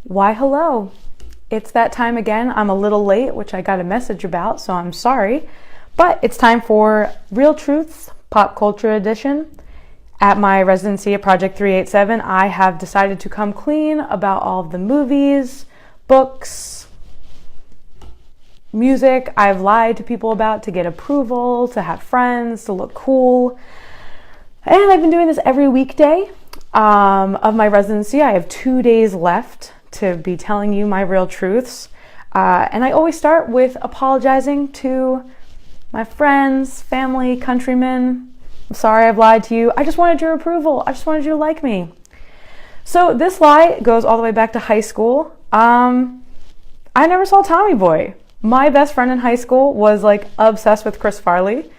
Why, hello. It's that time again. I'm a little late, which I got a message about, so I'm sorry. But it's time for Real Truths Pop Culture Edition. At my residency at Project 387, I have decided to come clean about all of the movies, books, music I've lied to people about to get approval, to have friends, to look cool. And I've been doing this every weekday of my residency. I have 2 days left to be telling you my real truths. And I always start with apologizing to my friends, family, countrymen. I'm sorry I've lied to you. I just wanted your approval. I just wanted you to like me. So this lie goes all the way back to high school. I never saw Tommy Boy. My best friend in high school was like obsessed with Chris Farley.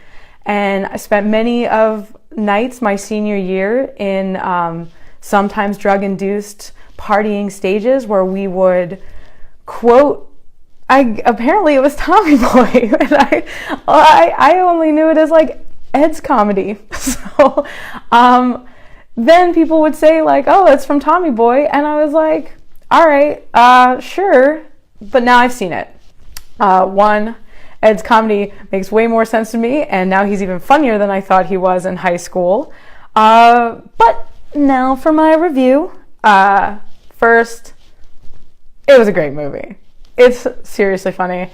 And I spent many of nights my senior year in sometimes drug-induced partying stages where we would quote, apparently it was Tommy Boy, and I only knew it as like Ed's comedy. So then people would say like, oh, it's from Tommy Boy, and I was like, all right, sure, but now I've seen it. One, Ed's comedy makes way more sense to me, and now he's even funnier than I thought he was in high school. But now for my review. First, it was a great movie. It's seriously funny.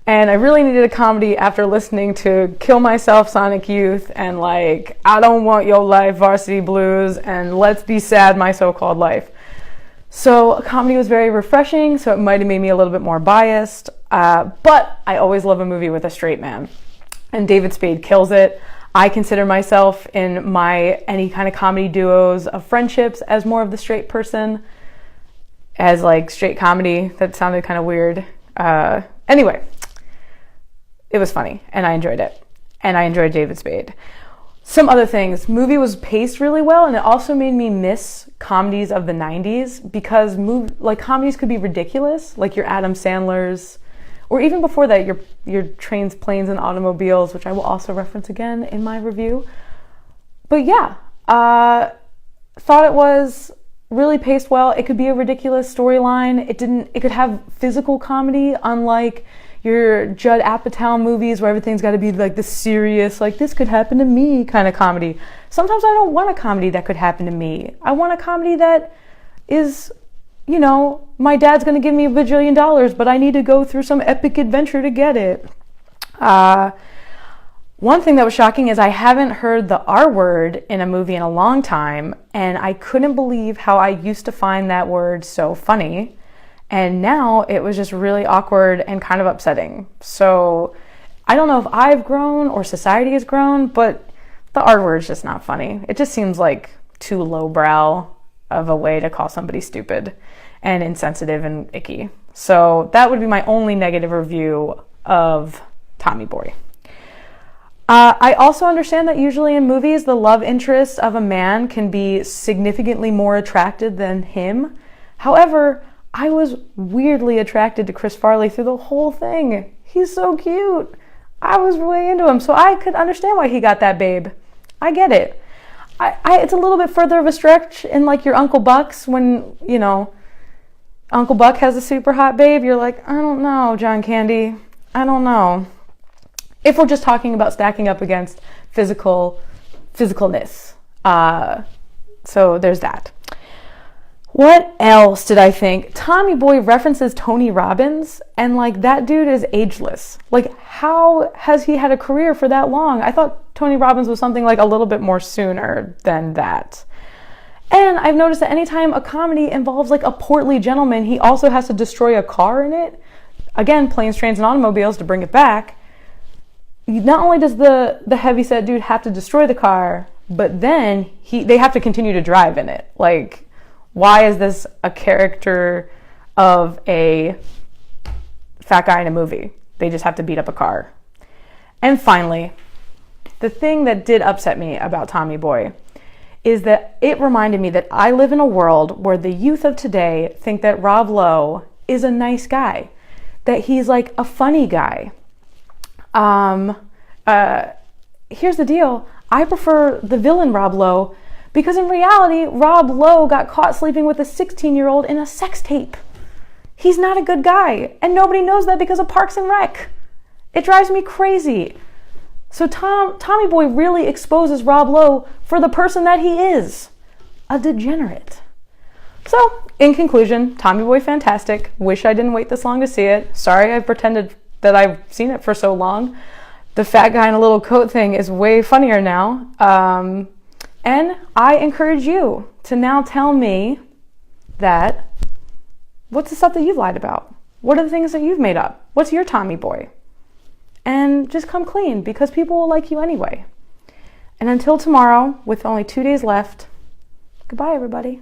And I really needed a comedy after listening to Kill Myself, Sonic Youth, and like, I Don't Want Your Life, Varsity Blues, and Let's Be Sad, My So-Called Life. So a comedy was very refreshing, so it might have made me a little bit more biased. But I always love a movie with a straight man. And David Spade kills it. I consider myself in my any kind of comedy duos of friendships as more of the straight person. As like straight comedy, that sounded kind of weird. Anyway, it was funny and I enjoyed it. And I enjoyed David Spade. Some other things, movie was paced really well, and it also made me miss comedies of the 90s because comedies could be ridiculous, like your Adam Sandler's, or even before that, your Trains, Planes, and Automobiles, which I will also reference again in my review. But yeah, thought it was really paced well. It could be a ridiculous storyline. It could have physical comedy, unlike your Judd Apatow movies where everything's got to be like this serious, like this could happen to me kind of comedy. Sometimes I don't want a comedy that could happen to me. I want a comedy that is, you know, my dad's going to give me $1 bajillion, but I need to go through some epic adventure to get it. One thing that was shocking is I haven't heard the R word in a movie in a long time, and I couldn't believe how I used to find that word so funny, and now it was just really awkward and kind of upsetting. So I don't know if I've grown or society has grown, but the R word is just not funny. It just seems like too lowbrow of a way to call somebody stupid and insensitive and icky. So that would be my only negative review of Tommy Boy. I also understand that usually in movies, the love interest of a man can be significantly more attracted than him. However, I was weirdly attracted to Chris Farley through the whole thing. He's so cute. I was way into him, so I could understand why he got that babe. I get it. It's a little bit further of a stretch in like your Uncle Buck's when, you know, Uncle Buck has a super hot babe. You're like, I don't know, John Candy. I don't know. If we're just talking about stacking up against physicalness. So there's that. What else did I think? Tommy Boy references Tony Robbins, and like that dude is ageless. Like, how has he had a career for that long? I thought Tony Robbins was something like a little bit more sooner than that. And I've noticed that anytime a comedy involves like a portly gentleman, he also has to destroy a car in it. Again, Planes, Trains, and Automobiles to bring it back. Not only does the heavyset dude have to destroy the car, but then they have to continue to drive in it. Like, why is this a character of a fat guy in a movie? They just have to beat up a car. And finally, the thing that did upset me about Tommy Boy is that it reminded me that I live in a world where the youth of today think that Rob Lowe is a nice guy, that he's like a funny guy. Here's the deal. I prefer the villain Rob Lowe because in reality, Rob Lowe got caught sleeping with a 16-year-old in a sex tape. He's not a good guy, and nobody knows that because of Parks and Rec. It drives me crazy. So Tommy Boy really exposes Rob Lowe for the person that he is, a degenerate. So, in conclusion, Tommy Boy fantastic. Wish I didn't wait this long to see it. Sorry I pretended that I've seen it for so long. The fat guy in a little coat thing is way funnier now. And I encourage you to now tell me that, what's the stuff that you've lied about? What are the things that you've made up? What's your Tommy Boy? And just come clean, because people will like you anyway. And until tomorrow, with only 2 days left, goodbye, everybody.